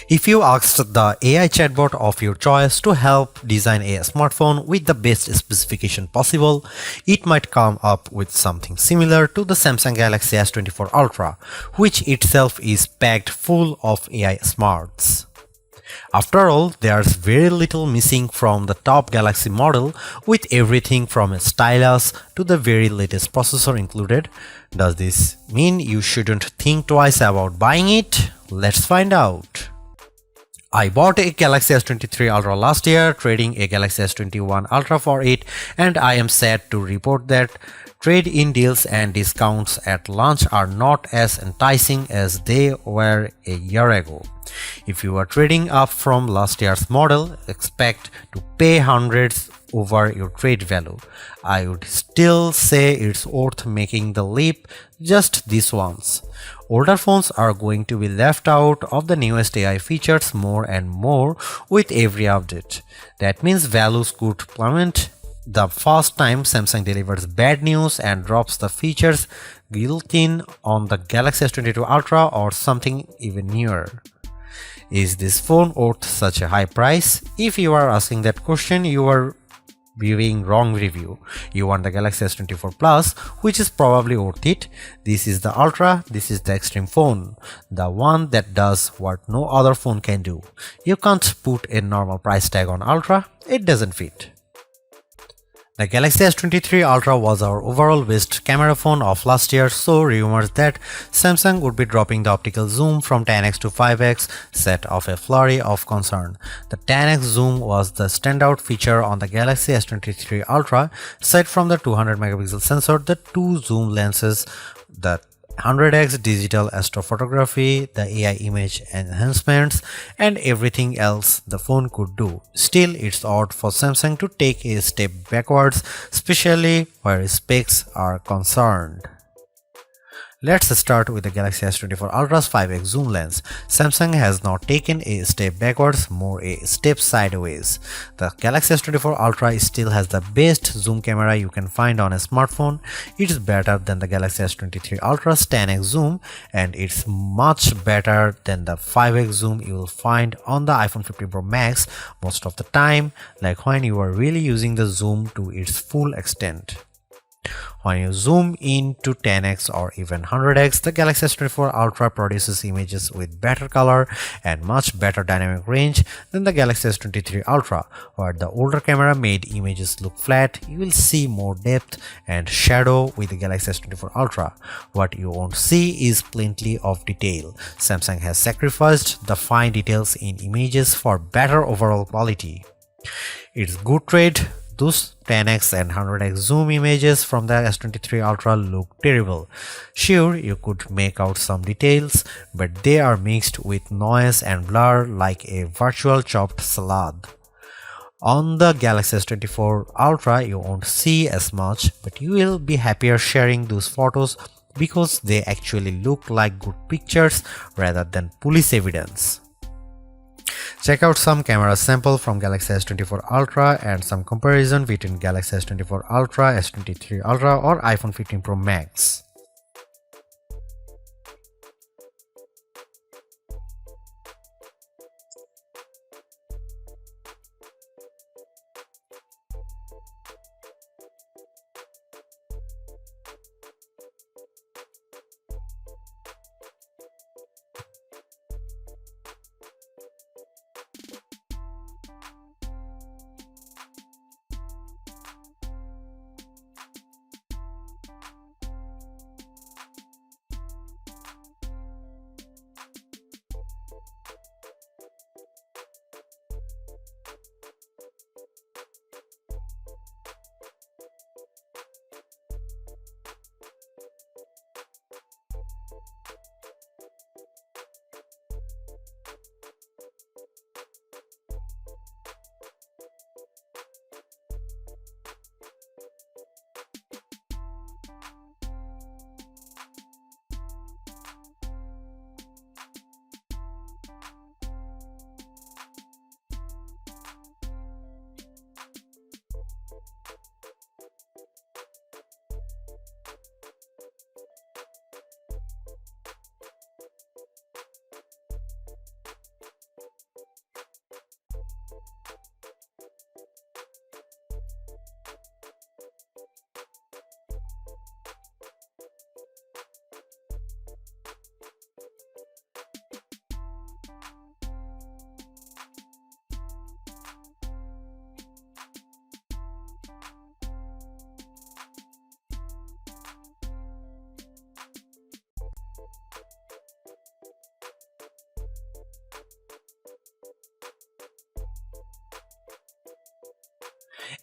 If you asked the AI chatbot of your choice to help design a smartphone with the best specification possible, it might come up with something similar to the Samsung Galaxy S24 Ultra, which itself is packed full of AI smarts. After all, there's very little missing from the top Galaxy model, with everything from a stylus to the very latest processor included. Does this mean you shouldn't think twice about buying it? Let's find out. I bought a Galaxy S23 Ultra last year, trading a Galaxy S21 Ultra for it, and I am sad to report that trade-in deals and discounts at launch are not as enticing as they were a year ago. If you are trading up from last year's model, expect to pay hundreds over your trade value. I would still say it's worth making the leap just this once. Older phones are going to be left out of the newest AI features more and more with every update. That means values could plummet the first time Samsung delivers bad news and drops the features built in on the Galaxy S22 Ultra or something even newer. Is this phone worth such a high price? If you are asking that question, you are viewing wrong review. You want the Galaxy S24 Plus, which is probably worth it. This is the Ultra, this is the extreme phone, the one that does what no other phone can do. You can't put a normal price tag on Ultra, it doesn't fit. The Galaxy S23 Ultra was our overall best camera phone of last year, so rumors that Samsung would be dropping the optical zoom from 10x to 5x set off a flurry of concern. The 10x zoom was the standout feature on the Galaxy S23 Ultra. Aside from the 200 megapixel sensor, the two zoom lenses, the 100x digital astrophotography, the AI image enhancements, and everything else the phone could do. Still, it's odd for Samsung to take a step backwards, especially where specs are concerned. Let's start with the Galaxy S24 Ultra's 5x zoom lens. Samsung has not taken a step backwards, more a step sideways. The Galaxy S24 Ultra still has the best zoom camera you can find on a smartphone. It's better than the Galaxy S23 Ultra's 10x zoom, and it's much better than the 5x zoom you will find on the iPhone 15 Pro Max most of the time, like when you are really using the zoom to its full extent. When you zoom in to 10x or even 100x, the Galaxy S24 Ultra produces images with better color and much better dynamic range than the Galaxy S23 Ultra. Where the older camera made images look flat, you will see more depth and shadow with the Galaxy S24 Ultra. What you won't see is plenty of detail. Samsung has sacrificed the fine details in images for better overall quality. It's good trade. Those 10x and 100x zoom images from the S23 Ultra look terrible. Sure, you could make out some details, but they are mixed with noise and blur like a virtual chopped salad. On the Galaxy S24 Ultra, you won't see as much, but you will be happier sharing those photos because they actually look like good pictures rather than police evidence. Check out some camera sample from Galaxy S24 Ultra and some comparison between Galaxy S24 Ultra, S23 Ultra or iPhone 15 Pro Max.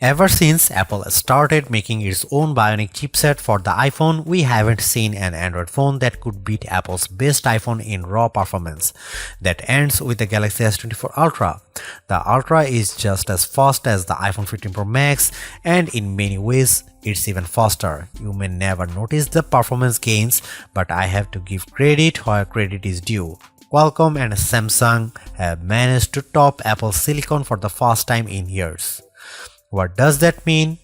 Ever since Apple started making its own Bionic chipset for the iPhone, we haven't seen an Android phone that could beat Apple's best iPhone in raw performance. That ends with the Galaxy S24 Ultra. The Ultra is just as fast as the iPhone 15 Pro Max, and in many ways, it's even faster. You may never notice the performance gains, but I have to give credit where credit is due. Qualcomm and Samsung have managed to top Apple's silicon for the first time in years. What does that mean?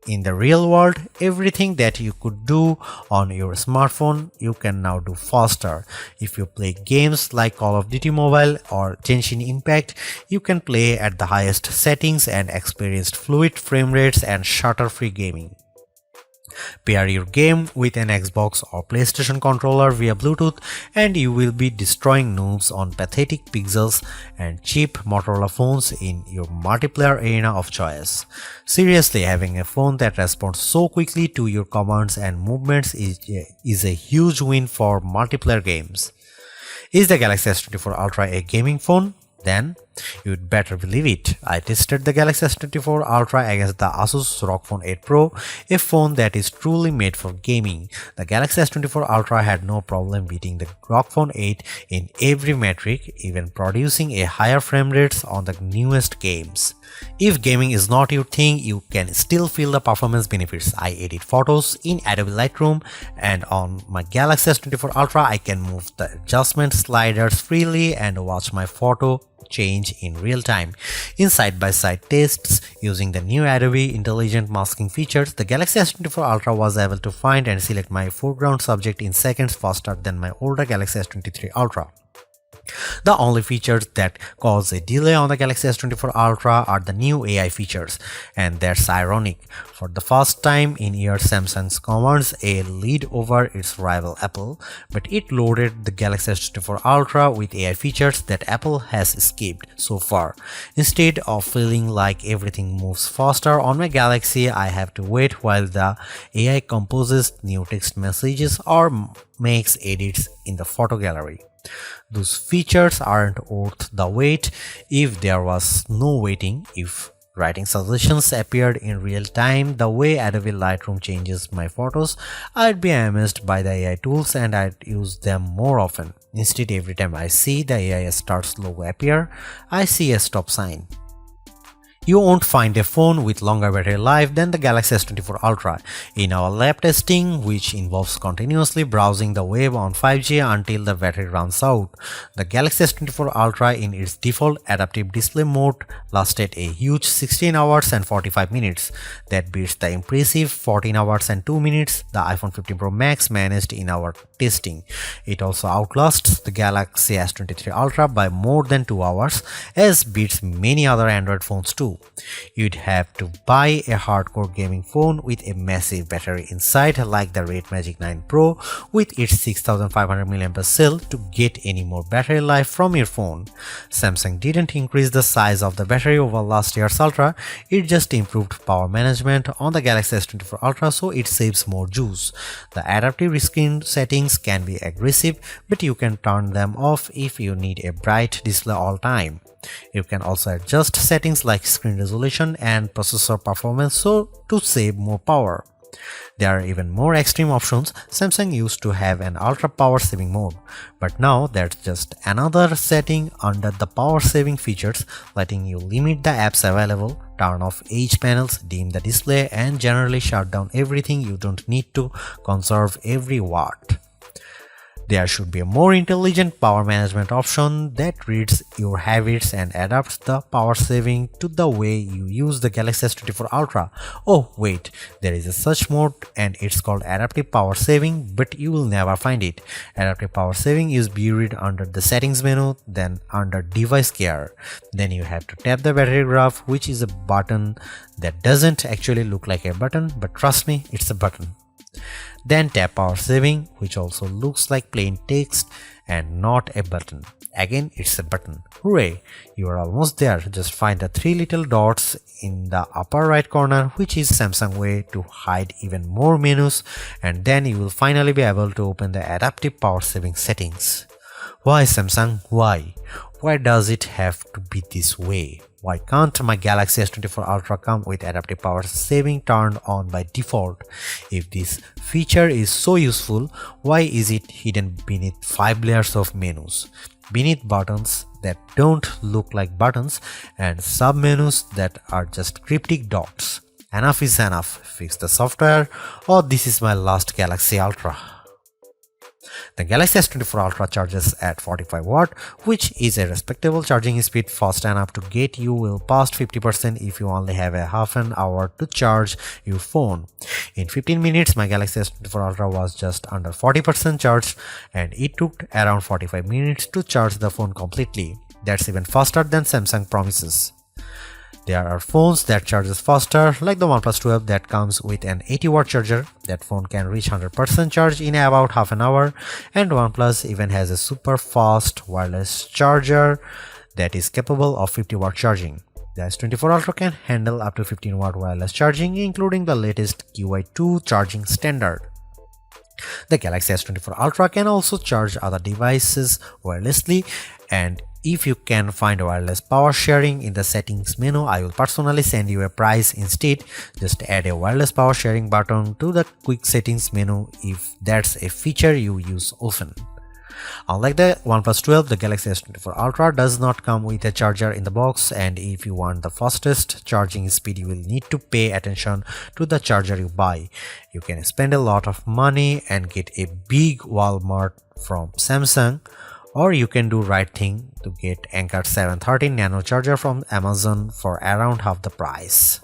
In the real world, everything that you could do on your smartphone, you can now do faster. If you play games like Call of Duty Mobile or Genshin Impact, you can play at the highest settings and experience fluid frame rates and shutter-free gaming. Pair your game with an Xbox or PlayStation controller via Bluetooth and you will be destroying noobs on pathetic pixels and cheap Motorola phones in your multiplayer arena of choice. Seriously, having a phone that responds so quickly to your commands and movements is a huge win for multiplayer games. Is the Galaxy S24 Ultra a gaming phone? Then you'd better believe it. I tested the Galaxy S24 Ultra against the Asus ROG Phone 8 Pro, a phone that is truly made for gaming. The Galaxy S24 Ultra had no problem beating the ROG Phone 8 in every metric, even producing a higher frame rates on the newest games. If gaming is not your thing, you can still feel the performance benefits. I edit photos in Adobe Lightroom, and on my Galaxy S24 Ultra I can move the adjustment sliders freely and watch my photo change in real time. In side-by-side tests using the new Adobe Intelligent Masking features, the Galaxy S24 Ultra was able to find and select my foreground subject in seconds faster than my older Galaxy S23 Ultra. The only features that cause a delay on the Galaxy S24 Ultra are the new AI features, and that's ironic. For the first time in years, Samsung commands a lead over its rival Apple, but it loaded the Galaxy S24 Ultra with AI features that Apple has skipped so far. Instead of feeling like everything moves faster on my Galaxy, I have to wait while the AI composes new text messages or makes edits in the photo gallery. Those features aren't worth the wait if there was no waiting. If writing suggestions appeared in real time the way Adobe Lightroom changes my photos, I'd be amazed by the AI tools and I'd use them more often. Instead, every time I see the AI starts logo appear, I see a stop sign. You won't find a phone with longer battery life than the Galaxy S24 Ultra. In our lab testing, which involves continuously browsing the web on 5G until the battery runs out, the Galaxy S24 Ultra in its default adaptive display mode lasted a huge 16 hours and 45 minutes. That beats the impressive 14 hours and 2 minutes the iPhone 15 Pro Max managed in our testing. It also outlasts the Galaxy S23 Ultra by more than 2 hours, as beats many other Android phones too. You'd have to buy a hardcore gaming phone with a massive battery inside like the Red Magic 9 Pro with its 6500 mAh cell to get any more battery life from your phone. Samsung didn't increase the size of the battery over last year's Ultra, it just improved power management on the Galaxy S24 Ultra so it saves more juice. The adaptive screen settings can be aggressive, but you can turn them off if you need a bright display all time. You can also adjust settings like screen resolution and processor performance to save more power. There are even more extreme options. Samsung used to have an ultra power saving mode, but now that's just another setting under the power saving features, letting you limit the apps available, turn off edge panels, dim the display, and generally shut down everything you don't need to conserve every watt. There should be a more intelligent power management option that reads your habits and adapts the power saving to the way you use the Galaxy S24 Ultra. Oh wait, there is a such mode and it's called adaptive power saving, but you will never find it. Adaptive power saving is buried under the settings menu, then under device care. Then you have to tap the battery graph, which is a button that doesn't actually look like a button, but trust me, it's a button. Then tap power saving, which also looks like plain text and not a button. Again, it's a button. Hooray! You are almost there. Just find the three little dots in the upper right corner, which is Samsung way to hide even more menus, and then you will finally be able to open the adaptive power saving settings. Why Samsung? Why? Why does it have to be this way? Why can't my Galaxy S24 Ultra come with adaptive power saving turned on by default? If this feature is so useful, why is it hidden beneath 5 layers of menus? Beneath buttons that don't look like buttons and sub-menus that are just cryptic dots. Enough is enough. Fix the software, or this is my last Galaxy Ultra. The Galaxy S24 Ultra charges at 45 watt, which is a respectable charging speed, fast enough to get you well past 50% if you only have a half an hour to charge your phone. In 15 minutes, my Galaxy S24 Ultra was just under 40% charged, and it took around 45 minutes to charge the phone completely. That's even faster than Samsung promises. There are phones that charges faster, like the OnePlus 12 that comes with an 80 watt charger. That phone can reach 100% charge in about half an hour, and OnePlus even has a super fast wireless charger that is capable of 50 watt charging. The S24 Ultra can handle up to 15 watt wireless charging, including the latest QI2 charging standard. The Galaxy S24 Ultra can also charge other devices wirelessly, and if you can find wireless power sharing in the settings menu, I will personally send you a price instead. Just add a wireless power sharing button to the quick settings menu if that's a feature you use often. Unlike the OnePlus 12, the Galaxy S24 Ultra does not come with a charger in the box, and if you want the fastest charging speed, you will need to pay attention to the charger you buy. You can spend a lot of money and get a big Walmart from Samsung, or you can do right thing to get Anker 713 Nano charger from Amazon for around half the price.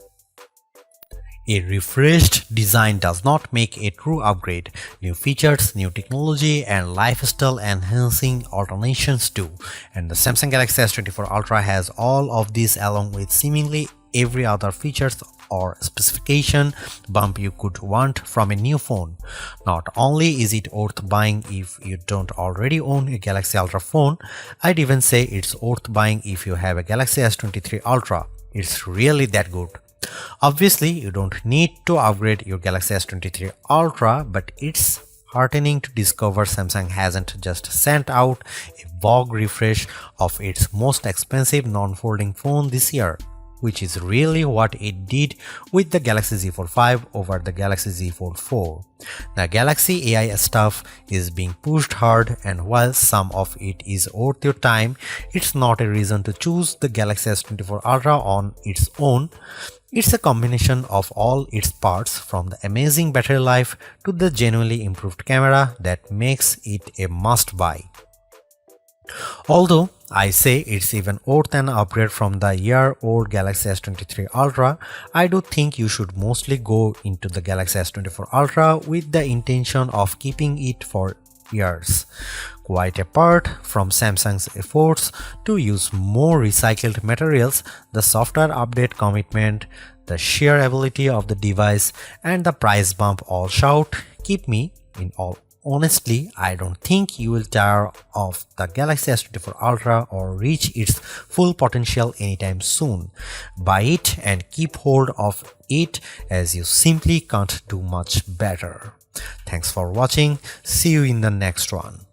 A refreshed design does not make a true upgrade. New features, new technology, and lifestyle enhancing alternations do. And the Samsung Galaxy S24 Ultra has all of these along with seemingly every other features or specification bump you could want from a new phone. Not only is it worth buying if you don't already own a Galaxy Ultra phone, I'd even say it's worth buying if you have a Galaxy S23 Ultra. It's really that good. Obviously, you don't need to upgrade your Galaxy S23 Ultra, but it's heartening to discover Samsung hasn't just sent out a vogue refresh of its most expensive non-folding phone this year, which is really what it did with the Galaxy Z Fold 5 over the Galaxy Z Fold 4. The Galaxy AI stuff is being pushed hard, and while some of it is worth your time, it's not a reason to choose the Galaxy S24 Ultra on its own. It's a combination of all its parts, from the amazing battery life to the genuinely improved camera, that makes it a must-buy. Although I say it's even worth an upgrade from the year-old Galaxy S23 Ultra, I do think you should mostly go into the Galaxy S24 Ultra with the intention of keeping it for years. Quite apart from Samsung's efforts to use more recycled materials, the software update commitment, the sheer ability of the device, and the price bump all shout, keep me in all. Honestly, I don't think you will tire of the Galaxy S24 Ultra or reach its full potential anytime soon. Buy it and keep hold of it, as you simply can't do much better. Thanks for watching. See you in the next one.